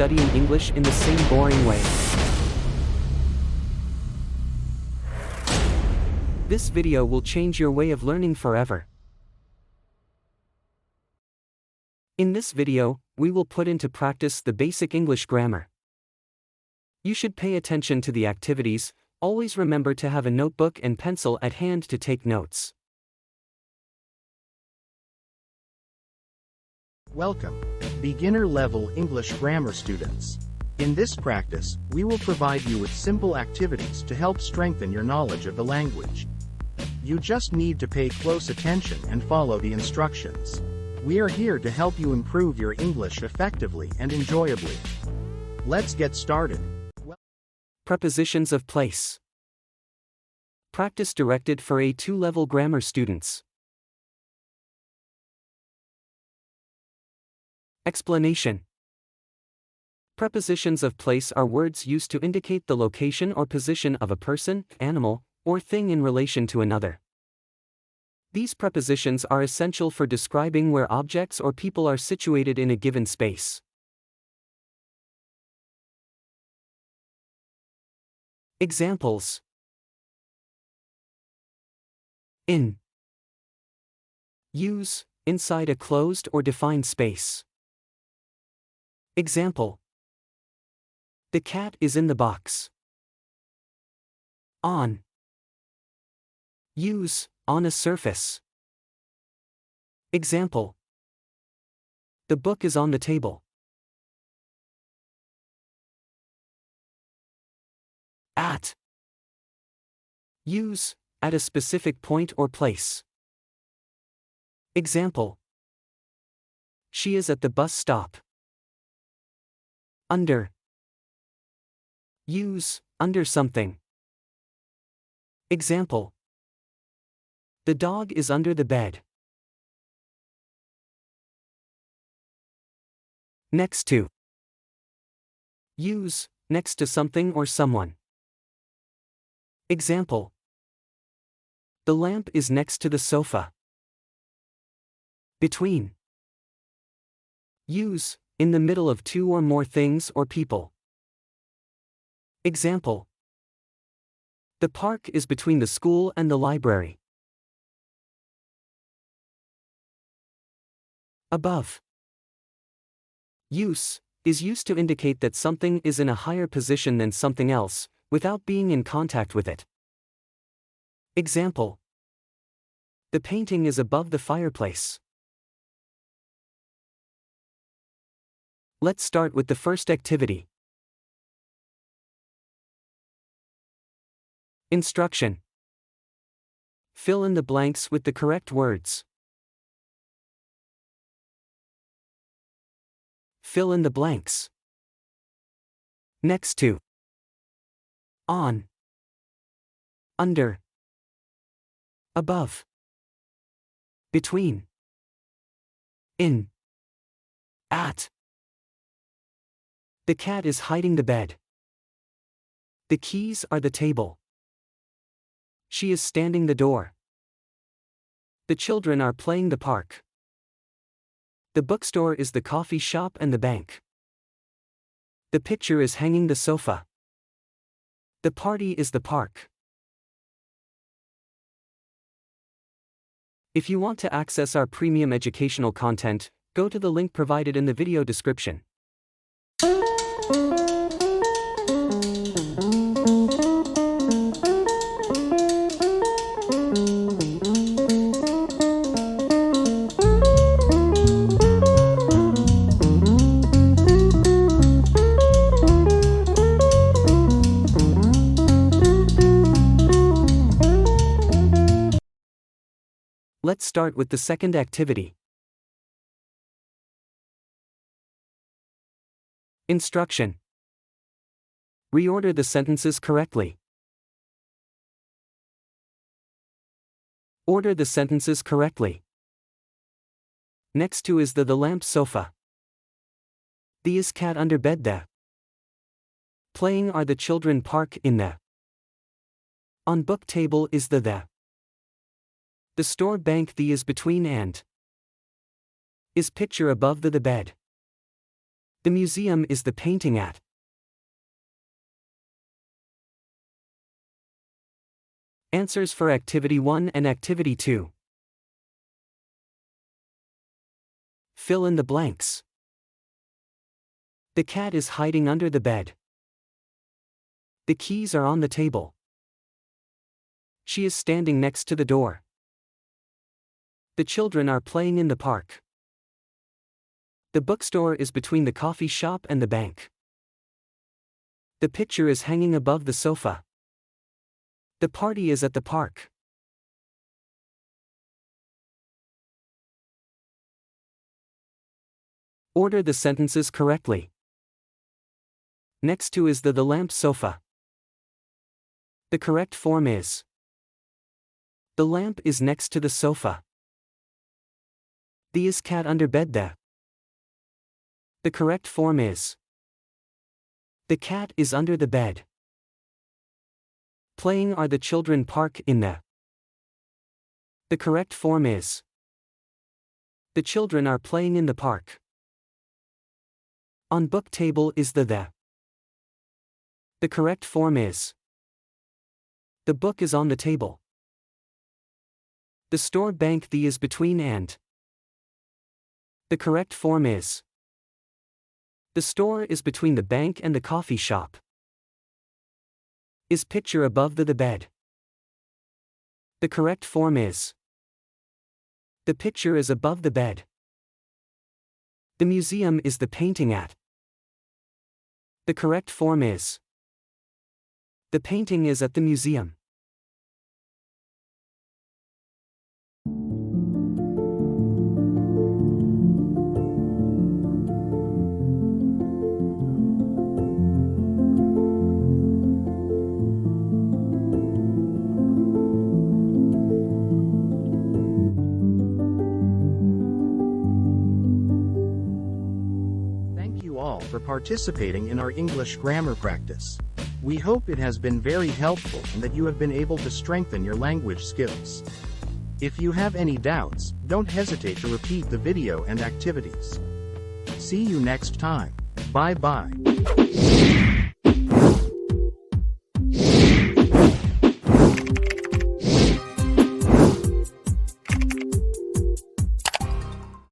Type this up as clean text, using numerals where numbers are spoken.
studying English in the same boring way. This video will change your way of learning forever. In this video, we will put into practice the basic English grammar. You should pay attention to the activities. Always remember to have a notebook and pencil at hand to take notes. Welcome, beginner-level English grammar students. In this practice, we will provide you with simple activities to help strengthen your knowledge of the language. You just need to pay close attention and follow the instructions. We are here to help you improve your English effectively and enjoyably. Let's get started. Prepositions of place. Practice directed for A2 level grammar students. Explanation. Prepositions of place are words used to indicate the location or position of a person, animal, or thing in relation to another. These prepositions are essential for describing where objects or people are situated in a given space. Examples. In. Use, inside a closed or defined space. Example. The cat is in the box. On. Use, on a surface. Example. The book is on the table. At. Use, at a specific point or place. Example. She is at the bus stop. Under. Use, under something. Example. The dog is under the bed. Next to. Use, next to something or someone. Example. The lamp is next to the sofa. Between. Use, in the middle of two or more things or people. Example. The park is between the school and the library. Above. Use, is used to indicate that something is in a higher position than something else, without being in contact with it. Example. The painting is above the fireplace. Let's start with the first activity. Instruction. Fill in the blanks with the correct words. Fill in the blanks. Next to. On. Under. Above. Between. In. At. The cat is hiding the bed. The keys are the table. She is standing the door. The children are playing the park. The bookstore is the coffee shop and the bank. The picture is hanging the sofa. The party is the park. If you want to access our premium educational content, go to the link provided in the video description. Let's start with the second activity. Instruction. Reorder the sentences correctly. Order the sentences correctly. Next to is the lamp sofa. The is cat under bed the. Playing are the children park in the. On book table is the. The store bank the is between and. Is picture above the bed. The museum is the painting at. Answers for Activity 1 and Activity 2. Fill in the blanks. The cat is hiding under the bed. The keys are on the table. She is standing next to the door. The children are playing in the park. The bookstore is between the coffee shop and the bank. The picture is hanging above the sofa. The party is at the park. Order the sentences correctly. Next to is the lamp sofa. The correct form is: the lamp is next to the sofa. The is cat under bed the. The correct form is: the cat is under the bed. Playing are the children park in the. The correct form is: the children are playing in the park. On book table is the. The correct form is: the book is on the table. The store bank the is between and. The correct form is: the store is between the bank and the coffee shop. Is picture above the bed. The correct form is: the picture is above the bed. The museum is the painting at. The correct form is: the painting is at the museum. Thank you all for participating in our English grammar practice. We hope it has been very helpful and that you have been able to strengthen your language skills. If you have any doubts, don't hesitate to repeat the video and activities. See you next time. Bye bye.